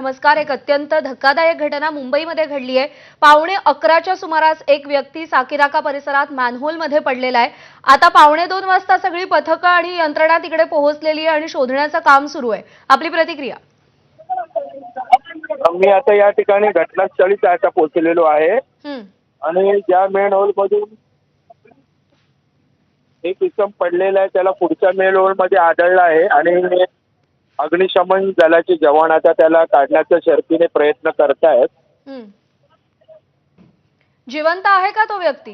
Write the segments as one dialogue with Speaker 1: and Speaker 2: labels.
Speaker 1: नमस्कार। एक अत्यंत धक्कादायक घटना मुंबईमध्ये घडली आहे। 11:15च्या सुमारास एक व्यक्ती साकीनाका परिसरात मॅनहोलमध्ये पडलेला आहे। आता 2:15 वाजता सगळी पथकं आणि यंत्रणा तिकडे पोहोचलेली आहे आणि शोधण्याचं काम सुरू आहे। आपली प्रतिक्रिया।
Speaker 2: मी आता या ठिकाणी घटनास्थळीच आता पोहोचलेलो आहे आणि ज्या मेन होल मधून एक इसम पडलेला आहे त्याला पुढच्या मेन होल मध्ये आढळला आहे आणि अग्निशमन दलाचे जवान आता त्याला काढण्याचा शर्थीने प्रयत्न करतायत।
Speaker 1: जिवंत आहे का तो व्यक्ती?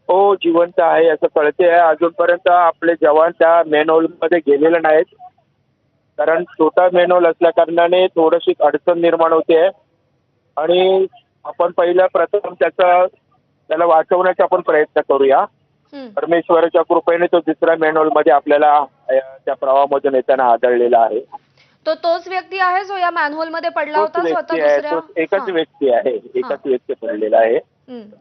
Speaker 2: हो, जिवंत आहे असं कळते आहे। अजूनपर्यंत आपले जवान त्या मेन होल मध्ये गेलेले नाहीत, कारण छोटा मेन होल असल्या कारणाने थोडीशी अडचण निर्माण होते आणि आपण पहिल्या प्रथम त्याला वाचवण्याचा आपण प्रयत्न करूया। परमेश्वराच्या कृपेने तो दुसऱ्या मेन होल मध्ये आपल्याला त्या प्रवाहामधून येताना आढळलेला आहे।
Speaker 1: तोच व्यक्ती आहे जो या मॅनहोल मध्ये पडला होता स्वतः दुसऱ्या?
Speaker 2: एकच व्यक्ती आहे, एकच व्यक्ती पडलेला आहे,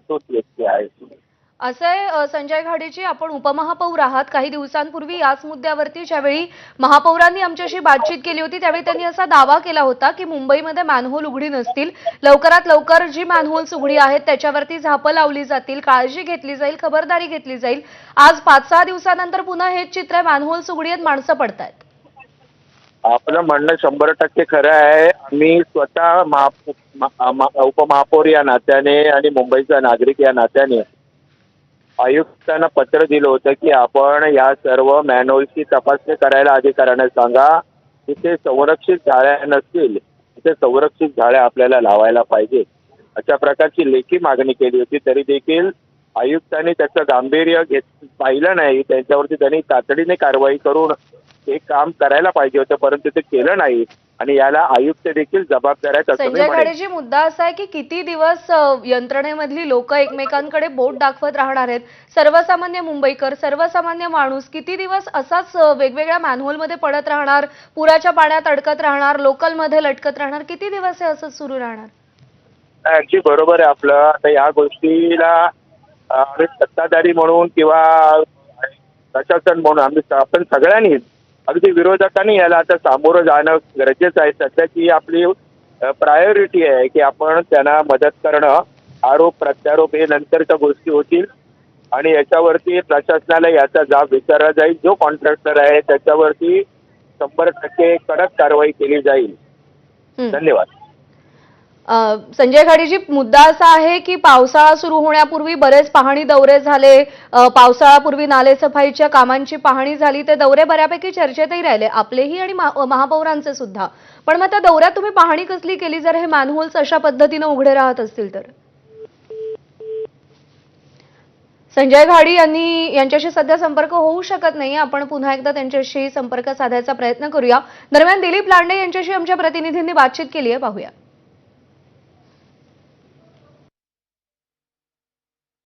Speaker 2: तोच व्यक्ती आहे।
Speaker 1: असे संजय घाडीजी, आपण उपमहापौर आहात। काही दिवसांपूर्वी याच मुद्द्यावरती ज्यावेळी महापौरांनी आमच्याशी बातचीत केली होती त्यावेळी त्यांनी असा दावा केला होता की मुंबईमध्ये मॅनहोल उघडी नसतील, लवकरात लवकर जी मॅनहोल्स उघडी आहेत त्याच्यावरती झापं लावली जातील, काळजी घेतली जाईल, खबरदारी घेतली जाईल। आज 5-6 दिवसानंतर पुन्हा हेच चित्र, मॅनहोल्स उघडी आहेत, माणसं पडतायत।
Speaker 2: आपलं म्हणणं 100% खरं आहे। मी स्वतः उपमहापौर या नात्याने आणि मुंबईचा नागरिक या नात्याने आयुक्तांना पत्र दिलं होतं की आपण या सर्व मॅनहोलची तपासणी करायला अधिकाऱ्यांना सांगा। तिथे संरक्षित जाळ्या नसतील तिथे संरक्षित जाळ्या आपल्याला लावायला पाहिजे, अशा प्रकारची लेखी मागणी केली होती। तरी देखील आयुक्तांनी त्याचं गांभीर्य पाहिलं नाही। त्यांच्यावरती त्यांनी तातडीने कारवाई करून हे काम करायला पाहिजे होतं, परंतु ते केलं नाही आणि याला आयुक्त देखील जबाबदार आहेत असं मी
Speaker 1: संजय
Speaker 2: म्हणेन।
Speaker 1: घाडीजी, मुद्दा असा आहे की किती दिवस यंत्रणेमधली लोक एकमेकांकडे बोट दाखवत राहणार आहेत? सर्वसामान्य मुंबईकर, सर्वसामान्य माणूस किती दिवस असाच वेगवेगळ्या मॅनहोलमध्ये पडत राहणार, पुराच्या पाण्यात अडकत राहणार, लोकलमध्ये लटकत राहणार? किती दिवस हे असंच सुरू राहणार?
Speaker 2: अगदी बरोबर आहे आपलं। आता या गोष्टीला आम्ही सत्ताधारी म्हणून किंवा प्रशासन म्हणून आपण सगळ्यांनीच, अगदी विरोधकांनी याला आता सामोरं जाणं गरजेचं आहे। सध्याची आपली प्रायोरिटी आहे की आपण त्यांना मदत करणं। आरोप प्रत्यारोप हे नंतरच्या गोष्टी होतील आणि याच्यावरती प्रशासनाला याचा जाब विचारला जाईल। जो कॉन्ट्रॅक्टर आहे त्याच्यावरती 100% कडक कारवाई केली जाईल। धन्यवाद।
Speaker 1: संजय घाडीजी, मुद्दा असा आहे की पावसाळा सुरू होण्यापूर्वी बरेच पाहणी दौरे झाले, पावसाळ्यापूर्वी नालेसफाईच्या कामांची पाहणी झाली, ते दौरे बऱ्यापैकी चर्चेतही राहिले, आपलेही आणि महापौरांचे सुद्धा। पण मग त्या दौऱ्यात तुम्ही पाहणी कसली केली जर हे मॅनहोल्स अशा पद्धतीने उघडे राहत असतील तर? संजय घाडी यांच्याशी सध्या संपर्क होऊ शकत नाही, आपण पुन्हा एकदा त्यांच्याशी संपर्क साधायचा प्रयत्न करूया। दरम्यान दिलीप लांडे यांच्याशी आमच्या प्रतिनिधींनी बातचीत केली आहे, पाहूया।